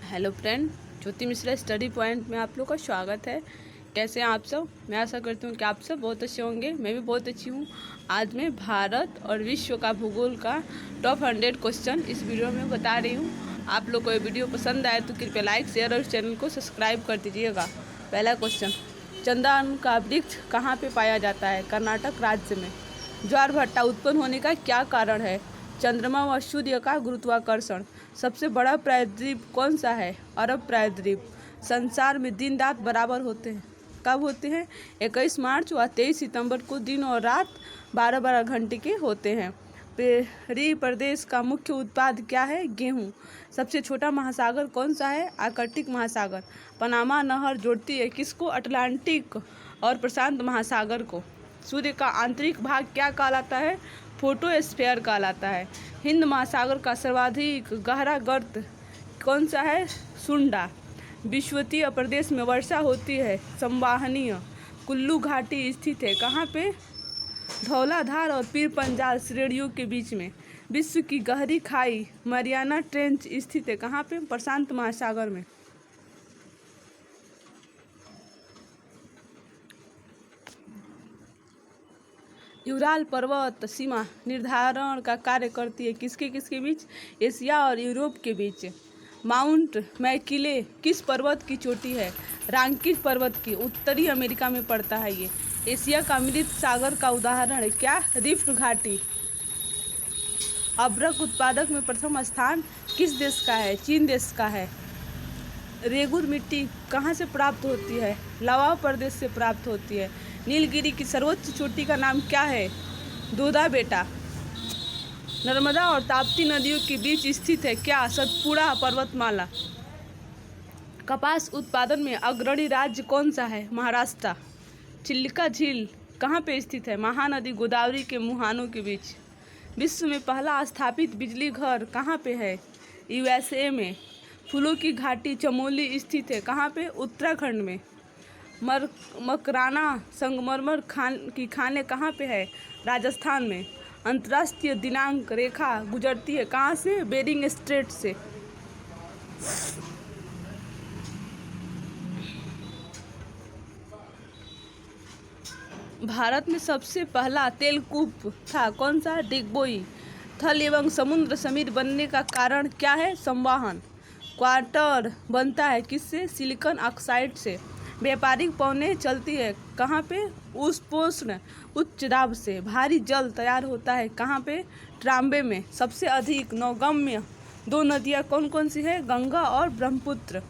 Hello friend, ज्योति Mishra study point में आप लोग का स्वागत है। कैसे हैं आप सब? मैं आशा करती हूँ कि आप सब बहुत अच्छे होंगे। मैं भी बहुत अच्छी हूँ। आज मैं भारत और विश्व का भूगोल का टॉप 100 क्वेश्चन इस वीडियो में बता रही हूँ। आप लोग को ये वीडियो पसंद आए तो कृपया लाइक, शेयर और चैनल को सब्सक्राइब कर दीजिएगा। पहला क्वेश्चन, चंदन का वृक्ष कहाँ पर पाया जाता है? कर्नाटक राज्य में। ज्वारभाटा उत्पन्न होने का क्या कारण है? चंद्रमा व सूर्य का गुरुत्वाकर्षण। सबसे बड़ा प्रायद्वीप कौन सा है? अरब प्रायद्वीप। संसार में दिन रात बराबर होते हैं, कब होते हैं? 21 मार्च व 23 सितंबर को दिन और रात 12-12 घंटे के होते हैं। पेरी प्रदेश का मुख्य उत्पाद क्या है? गेहूँ। सबसे छोटा महासागर कौन सा है? आर्कटिक महासागर। पनामा नहर जोड़ती है किसको? अटलांटिक और प्रशांत महासागर को। सूर्य का आंतरिक भाग क्या कहलाता है? फोटोस्फीयर कहलाता है। हिंद महासागर का सर्वाधिक गहरा गर्त कौन सा है? सुंडा। विश्वतीय प्रदेश में वर्षा होती है संवाहनीय। कुल्लू घाटी स्थित है कहाँ पे? धौलाधार और पीर पंजाल श्रेणियों के बीच में। विश्व की गहरी खाई मरियाना ट्रेंच स्थित है कहाँ पे? प्रशांत महासागर में। यूराल पर्वत सीमा निर्धारण का कार्य करती है किसके किसके बीच? एशिया और यूरोप के बीच। माउंट मैकिले किस पर्वत की चोटी है? रांकीज पर्वत की। उत्तरी अमेरिका में पड़ता है ये। एशिया का मृत सागर का उदाहरण है क्या? रिफ्ट घाटी। अभ्रक उत्पादक में प्रथम स्थान किस देश का है? चीन देश का है। रेगुर मिट्टी कहाँ से प्राप्त होती है? लावा प्रदेश से प्राप्त होती है। नीलगिरी की सर्वोच्च चोटी का नाम क्या है? दोदा बेटा। नर्मदा और ताप्ती नदियों के बीच स्थित है क्या? सतपुड़ा पर्वतमाला। कपास उत्पादन में अग्रणी राज्य कौन सा है? महाराष्ट्र। चिल्का झील कहाँ पे स्थित है? महानदी गोदावरी के मुहानों के बीच। विश्व में पहला स्थापित बिजली घर कहाँ पे है? यूएसए में। फूलों की घाटी चमोली स्थित है कहाँ पे? उत्तराखंड में। मकराना संगमरमर की खाने कहाँ पे है? राजस्थान में। अंतर्राष्ट्रीय दिनांक रेखा गुजरती है कहाँ से? बेरिंग स्ट्रेट से। भारत में सबसे पहला तेलकूप था कौन सा? डिगबोई। थल एवं समुद्र समीर बनने का कारण क्या है? संवहन। क्वार्टर बनता है किससे? सिलिकॉन ऑक्साइड से। व्यापारिक पौने चलती है कहाँ पे? उष्णपोषण उच्च दाब से। भारी जल तैयार होता है कहाँ पे? ट्राम्बे में। सबसे अधिक नौगम्य दो नदियाँ कौन कौन सी है? गंगा और ब्रह्मपुत्र।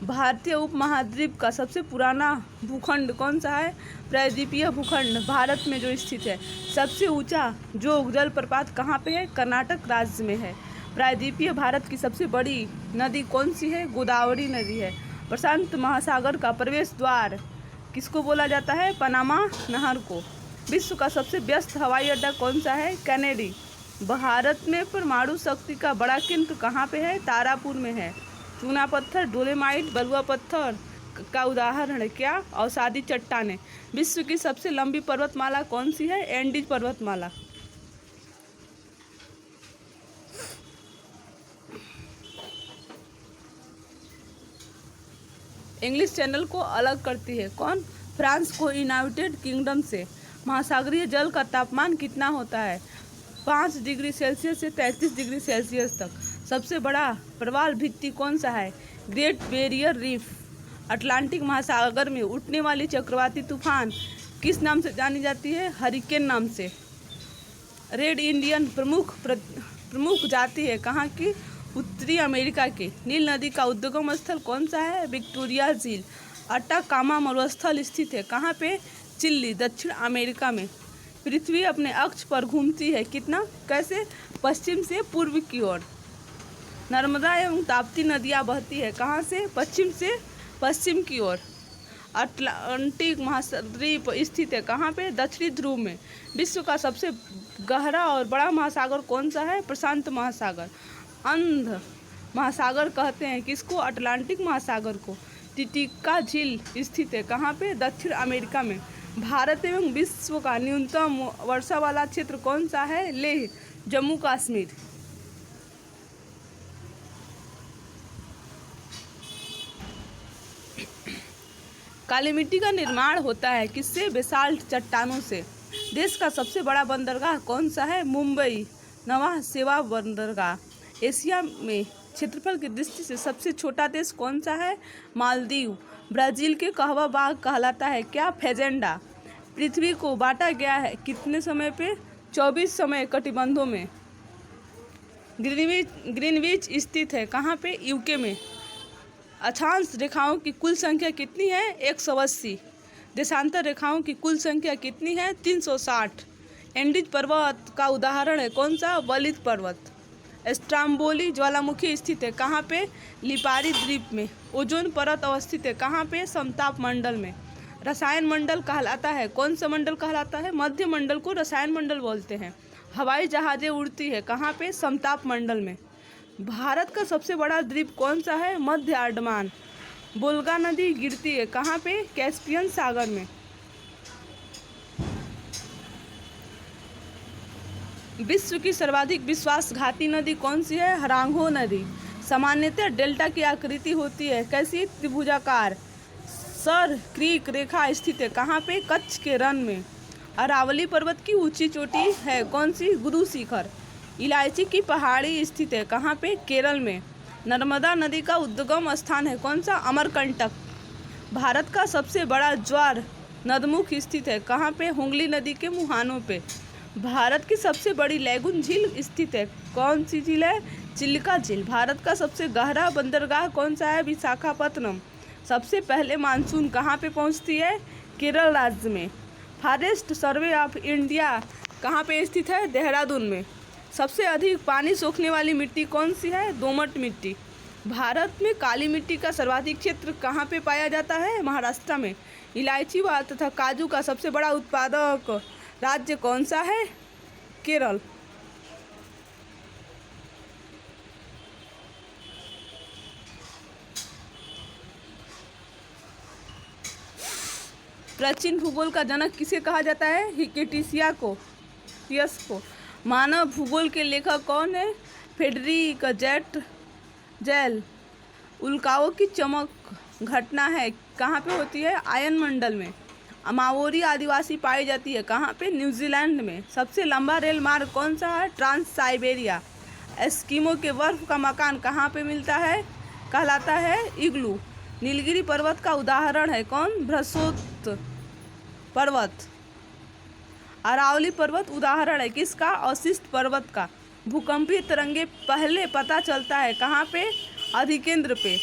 भारतीय उपमहाद्वीप का सबसे पुराना भूखंड कौन सा है? प्रायद्वीपीय भूखंड भारत में जो स्थित है। सबसे ऊंचा जोग जलप्रपात कहाँ पे है? कर्नाटक राज्य में है। प्रायद्वीपीय भारत की सबसे बड़ी नदी कौन सी है? गोदावरी नदी है। प्रशांत महासागर का प्रवेश द्वार किसको बोला जाता है? पनामा नहर को। विश्व का सबसे व्यस्त हवाई अड्डा कौन सा है? कैनेडी। भारत में परमाणु शक्ति का बड़ा केंद्र कहाँ पे है? तारापुर में है। चूना पत्थर, डोलेमाइट, बलुआ पत्थर का उदाहरण है क्या? अवसादी चट्टानें। विश्व की सबसे लंबी पर्वतमाला कौन सी है? एंडीज पर्वतमाला। इंग्लिश चैनल को अलग करती है कौन? फ्रांस को यूनाइटेड किंगडम से। महासागरीय जल का तापमान कितना होता है? 5 डिग्री सेल्सियस से 33 डिग्री सेल्सियस तक। सबसे बड़ा प्रवाल भित्ति कौन सा है? Great barrier reef. अटलांटिक महासागर में उठने वाली चक्रवाती तूफान किस नाम से जानी जाती है? हरिकेन नाम से। रेड इंडियन प्रमुख जाति है कहाँ की? उत्तरी अमेरिका के। नील नदी का उद्गम स्थल कौन सा है? विक्टोरिया झील। अटाकामा मरुस्थल स्थित है कहाँ पे? चिली, दक्षिण अमेरिका में। पृथ्वी अपने अक्ष पर घूमती है कितना? कैसे? पश्चिम से पूर्व की ओर। नर्मदा एवं ताप्ती नदियाँ बहती है कहाँ से? पश्चिम से पश्चिम की ओर। अटलांटिक महाद्वीप स्थित है कहाँ पे? दक्षिणी ध्रुव में। विश्व का सबसे गहरा और बड़ा महासागर कौन सा है? प्रशांत महासागर। अंध महासागर कहते हैं किसको? अटलांटिक महासागर को। टिटिका झील स्थित है कहाँ पे? दक्षिण अमेरिका में। भारत एवं विश्व का न्यूनतम वर्षा वाला क्षेत्र कौन सा है? लेह, जम्मू कश्मीर। काली मिट्टी का निर्माण होता है किससे? बेसाल्ट चट्टानों से। देश का सबसे बड़ा बंदरगाह कौन सा है? मुंबई नवा सेवा बंदरगाह। एशिया में क्षेत्रफल की दृष्टि से सबसे छोटा देश कौन सा है? मालदीव। ब्राजील के कहवा बाघ कहलाता है क्या? फेजेंडा। पृथ्वी को बांटा गया है कितने समय पे? 24 समय कटिबंधों में। ग्रीनविच स्थित है कहाँ पे? यूके में। अक्षांश रेखाओं की कुल संख्या कितनी है? 180। देशांतर रेखाओं की कुल संख्या कितनी है? 360। एंडीज पर्वत का उदाहरण है कौन सा? वलित पर्वत। स्ट्राम्बोली ज्वालामुखी स्थित है कहाँ पे? लिपारी द्वीप में। ओजोन परत अवस्थित है कहाँ पे? समताप मंडल में। रसायन मंडल कहलाता है कौन सा मंडल कहलाता है? मध्य मंडल को रसायन मंडल बोलते हैं। हवाई जहाजें उड़ती है कहाँ पे? समताप मंडल में। भारत का सबसे बड़ा द्वीप कौन सा है? मध्य अंडमान। वोल्गा नदी गिरती है कहाँ पे? कैस्पियन सागर में। विश्व की सर्वाधिक विश्वासघाती नदी कौन सी है? हरांगो नदी। सामान्यतः डेल्टा की आकृति होती है कैसी? त्रिभुजाकार। सर क्रीक रेखा स्थित है कहाँ पे? कच्छ के रण में। अरावली पर्वत की ऊंची चोटी है कौन सी? गुरु शिखर। इलायची की पहाड़ी स्थित है कहाँ पे? केरल में। नर्मदा नदी का उद्गम स्थान है कौन सा? अमरकंटक। भारत का सबसे बड़ा ज्वार नदमुख स्थित है कहाँ पे? हुगली नदी के मुहानों पे। भारत की सबसे बड़ी लैगून झील स्थित है कौन सी झील है? चिल्का झील। भारत का सबसे गहरा बंदरगाह कौन सा है? विशाखापत्तनम। सबसे पहले मानसून कहाँ पे पहुँचती है? केरल राज्य में। फॉरेस्ट सर्वे ऑफ इंडिया कहाँ पे स्थित है? देहरादून में। सबसे अधिक पानी सोखने वाली मिट्टी कौन सी है? दोमट मिट्टी। भारत में काली मिट्टी का सर्वाधिक क्षेत्र कहाँ पे पाया जाता है? महाराष्ट्र में। इलायची तथा काजू का सबसे बड़ा उत्पादक राज्य कौन सा है? केरल। प्राचीन भूगोल का जनक किसे कहा जाता है? हिकेटिसिया को। मानव भूगोल के लेखक कौन है? Frederick jail. उल्काओं की चमक घटना है कहाँ पे होती है? आयन मंडल में। माओरी आदिवासी पाई जाती है कहाँ पे? न्यूजीलैंड में। सबसे लंबा रेल मार्ग कौन सा है? Trans Siberia. एस्किमो के बर्फ का मकान कहाँ पे मिलता है? कहलाता है इग्लू। नीलगिरी पर्वत का उदाहरण है कौन? बृहस्पति पर्वत। अरावली पर्वत उदाहरण है किसका? अवशिष्ट पर्वत का। भूकंपीय तरंगे पहले पता चलता है कहाँ पे? अधिकेंद्र पे।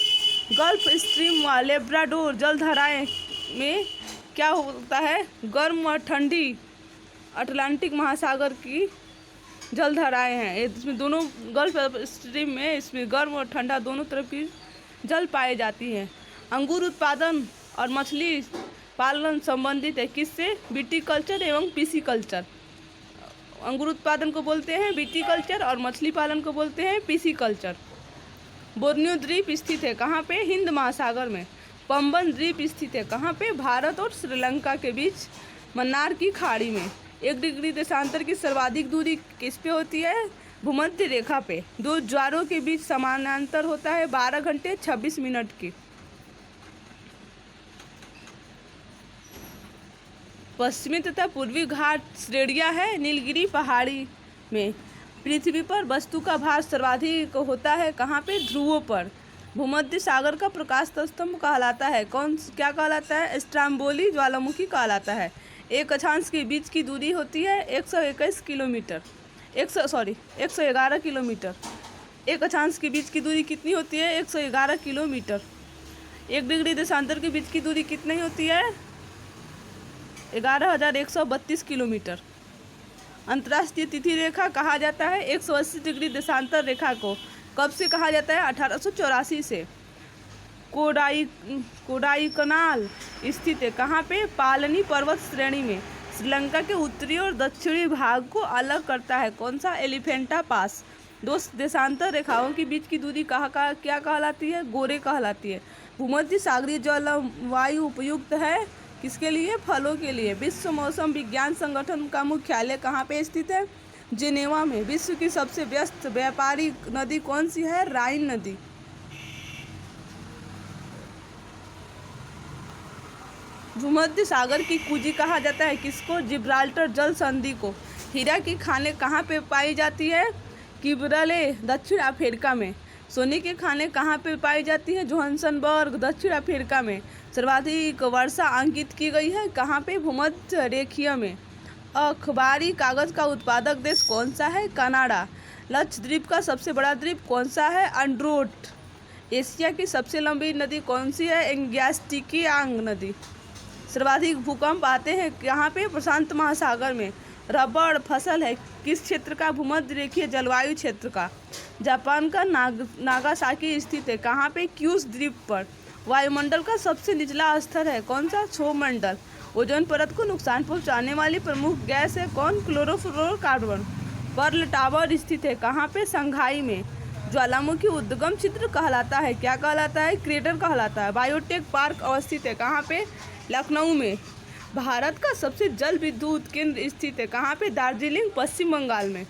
गल्फ स्ट्रीम व लेब्राडोर जलधाराएं में क्या होता है? गर्म और ठंडी अटलांटिक महासागर की जलधाराएं हैं। इसमें दोनों गल्फ स्ट्रीम में इसमें गर्म और ठंडा दोनों तरफ की जल पाई जाती है। अंगूर उत्पादन और मछली पालन संबंधित है किससे? विटीकल्चर एवं पिसीकल्चर। अंगूर उत्पादन को बोलते हैं विटीकल्चर और मछली पालन को बोलते हैं पिसीकल्चर। बोर्नियो द्वीप स्थित है कहाँ पे? हिंद महासागर में। पंबन द्वीप स्थित है कहाँ पे? भारत और श्रीलंका के बीच मन्नार की खाड़ी में। 1 डिग्री देशांतर की सर्वाधिक दूरी किस पे होती है? भूमध्य रेखा पे। दो ज्वारों के बीच समानांतर होता है 12 घंटे 26 मिनट की। पश्चिमी तथा पूर्वी घाट श्रेणियाँ है नीलगिरी पहाड़ी में। पृथ्वी पर वस्तु का भार सर्वाधिक होता है कहाँ पे? ध्रुवों पर। भूमध्य सागर का प्रकाश स्तंभ कहलाता है कौन? क्या कहलाता है? स्ट्राम्बोली ज्वालामुखी कहलाता है। एक अक्षांश के बीच की दूरी होती है 121 किलोमीटर। 111 किलोमीटर। एक अक्षांश के बीच की दूरी कितनी होती है? 111 किलोमीटर। 1 डिग्री देशांतर के बीच की दूरी कितनी होती है? 11,132 किलोमीटर। अंतर्राष्ट्रीय तिथि रेखा कहा जाता है 180 डिग्री देशांतर रेखा को। कब से कहा जाता है? 1884 से। कोडाईकनाल स्थित है कहाँ पे? पालनी पर्वत श्रेणी में। श्रीलंका के उत्तरी और दक्षिणी भाग को अलग करता है कौन सा? एलिफेंटा पास। दो देशांतर रेखाओं के बीच की दूरी क्या कहलाती है? गोरे कहलाती है। भूमध्य सागरीय जलवायु उपयुक्त है किसके लिए? फलों के लिए। विश्व मौसम विज्ञान संगठन का मुख्यालय कहाँ पे स्थित है? जिनेवा में। विश्व की सबसे व्यस्त व्यापारिक नदी कौन सी है? राइन नदी। भूमध्य सागर की कुंजी कहा जाता है किसको? जिब्राल्टर जल संधि को। हीरा की खानें कहाँ पे पाई जाती है? किब्रले, दक्षिण अफ्रीका में। सोने की खानें कहाँ पे पाई जाती है? जोहान्सबर्ग, दक्षिण अफ्रीका में। सर्वाधिक वर्षा अंकित की गई है कहाँ पे? भूमध्य रेखीय में। अखबारी कागज का उत्पादक देश कौन सा है? कनाडा। लक्षद्वीप का सबसे बड़ा द्वीप कौन सा है? अंड्रोट। एशिया की सबसे लंबी नदी कौन सी है? एंग्यास्टिकियांग नदी। सर्वाधिक भूकंप आते हैं कहाँ पे? प्रशांत महासागर में। रबड़ फसल है किस क्षेत्र का? भूमध्य रेखीय जलवायु क्षेत्र का। जापान का नागासाकी स्थित है कहाँ पे? क्यूस द्वीप पर। वायुमंडल का सबसे निचला स्तर है कौन सा? क्षोभमंडल। ओजोन परत को नुकसान पहुंचाने वाली प्रमुख गैस है कौन? क्लोरोफ्लोरोकार्बन। पर्ल टावर स्थित है कहाँ पे? शंघाई में। ज्वालामुखी उद्गम क्षेत्र कहलाता है क्या कहलाता है? क्रेटर कहलाता है। बायोटेक पार्क अवस्थित है कहाँ पे? लखनऊ में। भारत का सबसे जल विद्युत केंद्र स्थित है कहाँ पे? दार्जिलिंग, पश्चिम बंगाल में।